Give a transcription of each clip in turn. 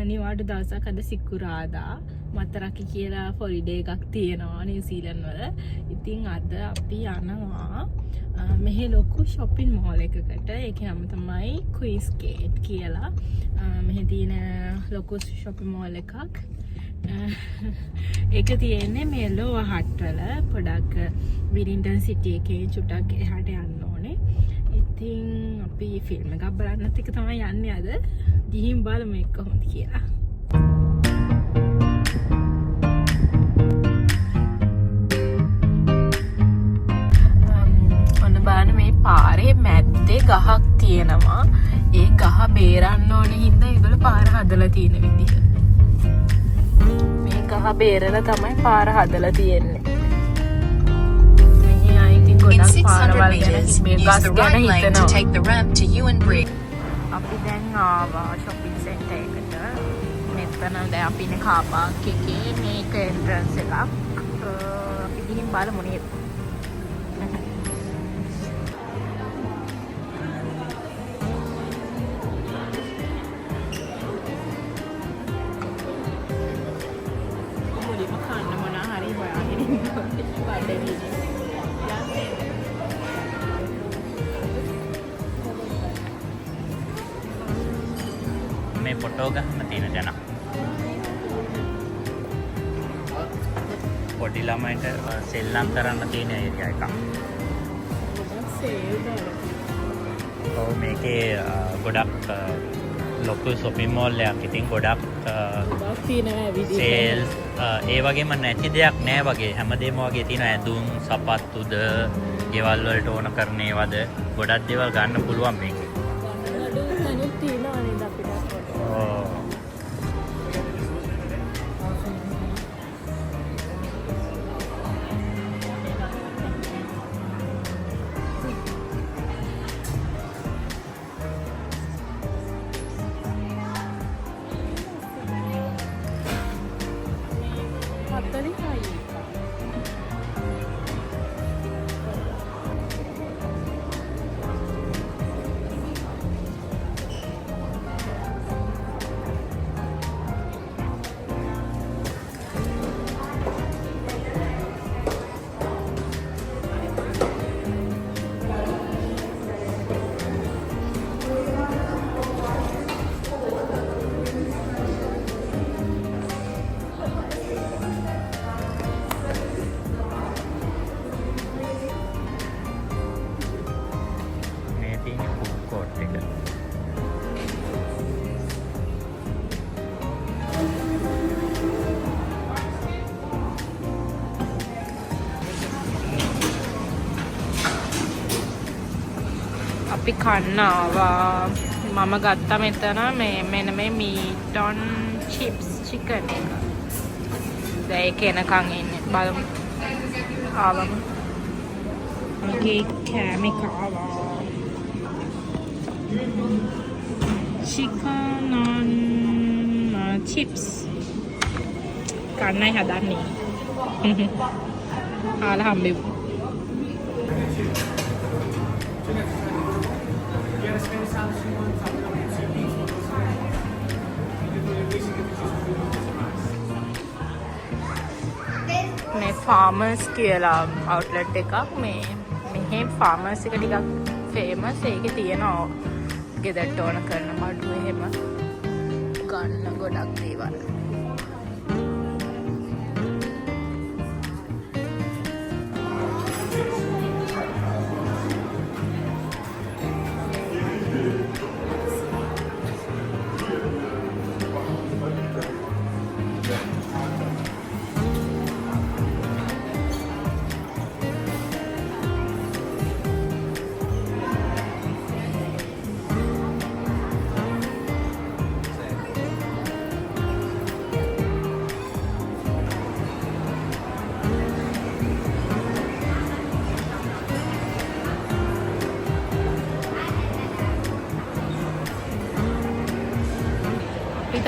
නිවාඩු දවසක් අද සිකුරාදා මතරකි කියලා හොලිඩේ එකක් තියෙනවා නිව්සීලන්ත වල. ඉතින් අද අපි යනවා මෙහි ලොකු shopping mall එකකට. ඒකේ නම තමයි Queensgate කියලා. මෙහි තියෙන ලොකු shopping mall එකක්. ඒක තියෙන්නේ මේ ලෝවර් හට් වල පොඩක් විලින්ටන් සිටි එකේ චුට්ටක් එහාට යන්න ඕනේ. ඉතින් අපි ෆිල්ම් එකක් බලන්නත් එක තමයි යන්නේ අද. ගිහින් බලමු මේක කොහොමද කියලා. ඔන්න බලන්න මේ පාරේ මැද්දේ ගහක් තියෙනවා. ඒ ගහ බේරන්න ඕනේ හින්දා ඒගොල්ලෝ පාර හදලා තියෙන විදිහ. මේ ගහ බේරලා තමයි පාර හදලා තියෙන්නේ. මෙහි ආයිතින් ගොඩක් පාරවල් ගැන මේ ගස් ගැන හිතනවා. අපි දැන් ආවා shopping center එකට. මෙතන දැන් අපි ඉන්නේ car park එකේ. මේක entrance එකක්. අපි ගිහින් බලමු නේද? මුලින්ම කන්න මොනවා හරි හොයාගෙන ඉන්නවා. මේ ෆොටෝ ගන්න තියෙන ජන පොඩි ළමයින්ට සෙල්ලම් කරන්න තියෙන ඒරියා එකක්. ඔව් මේකේ ගොඩක් ලොකු shopping mall එකක්. ඉතින් ගොඩක් සේල්ස් ඒ වගේම නැති දෙයක් නෑ වගේ. හැමදේම වගේ තියෙන ඇඳුම් සපත්තුද ගෙවල් වලට ඕන කරන ඒවාද ගොඩක් දේවල් ගන්න පුළුවන් මේකේ. අපි කන්න ආවා. මම ගත්තා මෙතන මෙන්න මේ meat on chips chicken එක. දැන් ඒක එනකන් ඉන්නේ. බලමු. ආවම. මේකේ කෑම එක ආවා. chicken on chips. කන්නයි හදන්නේ. ආලා හම්බෙමු. මේ ෆාමර්ස් කියලා අවුට්ලට් එකක්. මෙහි ෆාමර්ස් එක ටිකක් ෆේමස්. ඒකේ තියෙනවා ගෙදරට ඕන කරන බඩු එහෙම ගන්න ගොඩක් දේවල්.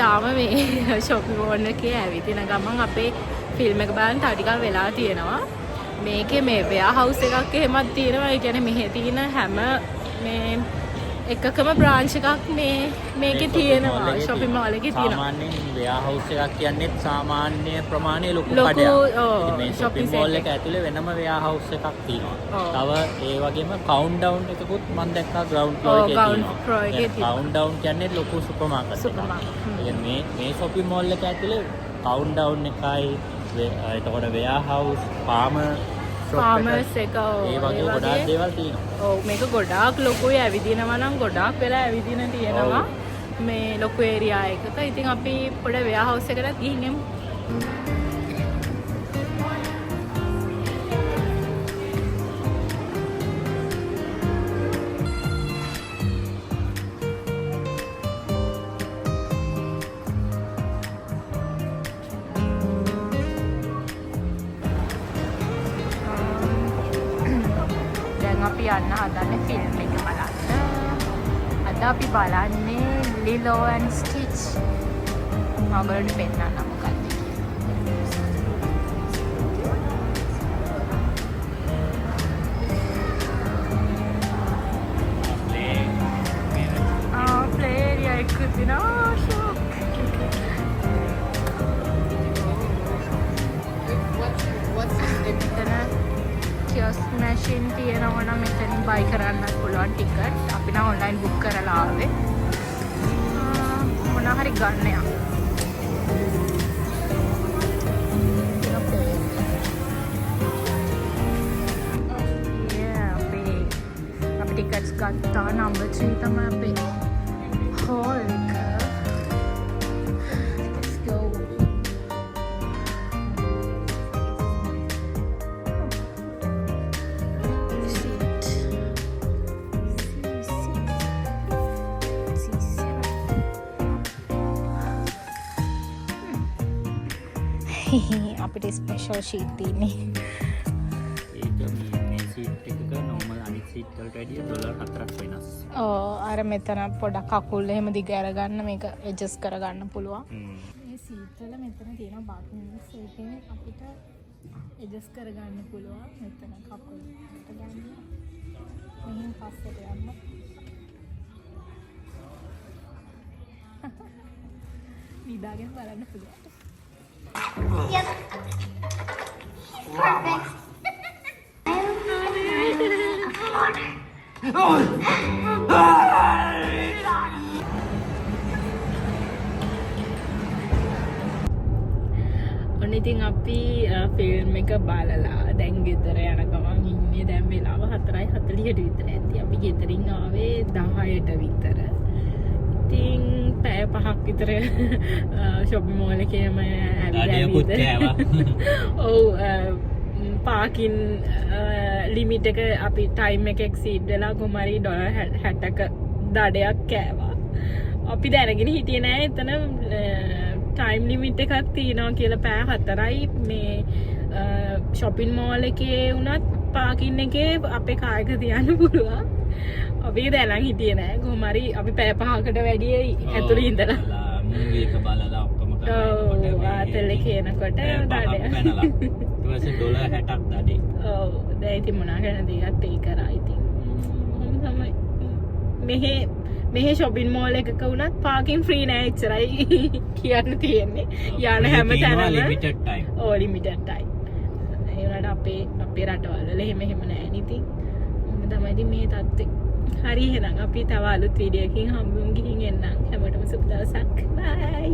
තාම මේ shopping mall එකේ ඇවිදින ගමන් අපේ ෆිල්ම් එක බලන්න තව ටිකක් වෙලා තියෙනවා. මේකේ මේ වෙයා හවුස් එකක් එහෙමත් තියෙනවා. ඒ කියන්නේ මෙහෙ තියෙන හැම මේ එකකම බ්‍රාන්ච් එකක් මේකේ තියෙනවා shopping mall එකේ තියෙනවා. සාමාන්‍යයෙන් warehouse එකක් කියන්නේ සාමාන්‍ය ප්‍රමාණයේ ලොකු ලොකු, කඩයක්. ඔව්, ඉතින් මේ shopping shopping mall center එක ඇතුලේ වෙනම warehouse එකක් තියෙනවා. ඔව්. තව ඒ වගේම countdown එකකුත් මම දැක්කා ground floor ඔව්, එකේ ground තියෙනවා. floor එකේ දැන් තියෙනවා. countdown කියන්නේ ලොකු supermarket එකක්. Supermarket. ඒ කියන්නේ මේ shopping mall එක ඇතුලේ countdown එකයි එතකොට warehouse, farmer farmers එක ඒ වගේ ගොඩාක් දේවල් තියෙනවා. ඔව් මේක ගොඩාක් ලොකුයි ඇවිදිනවා නම් ගොඩාක් වෙලා ඇවිදින තියෙනවා මේ ලොකු ඒරියා එකක. ඉතින් අපි පොඩ වෙයාහවුස් එකකට ගිහින් එමු. අපි යන්න හදන්නේ ෆිල්ම් එක බලන්න. අද අපි බලන්නේ Lilo and Stitch. මම ඔයාලට පෙන්නන්න මොකක්ද කියලා. play area එක තියෙනවා. කියොස්ක් මැෂින් තියෙනවා නම් මෙතනින් buy කරන්නත් පුළුවන් ටිකට්. අපි නම් online book කරලා ආවේ. මොනවා හරි ගන්න යා. අපි ටිකට්ස් ගත්තා. number 3 තමයි අපේ hall එක. Let's go. අපිට ස්පෙෂල් ෂීට් තියෙන්නේ. ඒක මේ සීට් එකක normal අනිත් සීට් වලට වැඩිය $4ක් වෙනස්. ඔව් අර මෙතන පොඩක් කකුල් එහෙම දිග අරගන්න මේක ඇඩ්ජස්ට් කරගන්න පුළුවන්. මේ සීට් වල මෙතන තියෙන බටන්ස් එකෙන් අපිට ඇඩ්ජස්ට් කරගන්න පුළුවන්. මෙතන කකුල් ගන්න. මෙහෙන් පස්සට යන්න. නිදාගෙන බලන්න පුළුවන්. Yep. Perfect. ඔන්න ඉතින් අපි ෆිල්ම් එක බලලා දැන් ගෙදර යන ගමන් ඉන්නේ. දැන් වෙලාව 4:40ට විතර ඇති. අපි ගෙදරින් ආවේ 10ට විතර. ඉතින් පැය 5ක් විතර shopping mall එකේම ඇවිල්ලා ඔව් පාකින් ලිමිට් එක අපි ටයිම් එක එක්සීඩ් වෙලා කොහමරි $60ක දඩයක් කෑවා. අපි දැනගෙන හිටියේ නෑ එතන ටයිම් ලිමිට් එකක් තියෙනවා කියලා. පැය 4යි මේ shopping mall එකේ උනත් පාකින් එකේ අපේ කායක තියන්න පුළුවන්. අපි දැනන් හිටියේ නෑ. කොහොම හරි අපි පැය 5කට වැඩි ඇතුළේ ඉඳලා මූවී එක බලලා ඔක්කොම කරලා ඔව් ආතල් එකේ එනකොට දඩේ පැනලා ඊට පස්සේ $60ක් දඩේ. ඔව් දැන් ඉතින් මොනා කරන්නද ඒකත් පේ කරා. ඉතින් තමයි මෙහෙ shopping mall එකක වුණත් parking free නෑ එච්චරයි කියන්න තියෙන්නේ. යන හැම තැනම limited time. ඔව් limited time. ඒ වුණාට අපේ රටවල එහෙම නෑ නේ. ඉතින් තමයි ඉතින් මේ තත්ත්වය. හරි එහෙනම් අපි තව අලුත් වීඩියෝ එකකින් හම්බෙමු. ගිහින් එන්නම්. හැමෝටම සුබ දවසක්. බයි.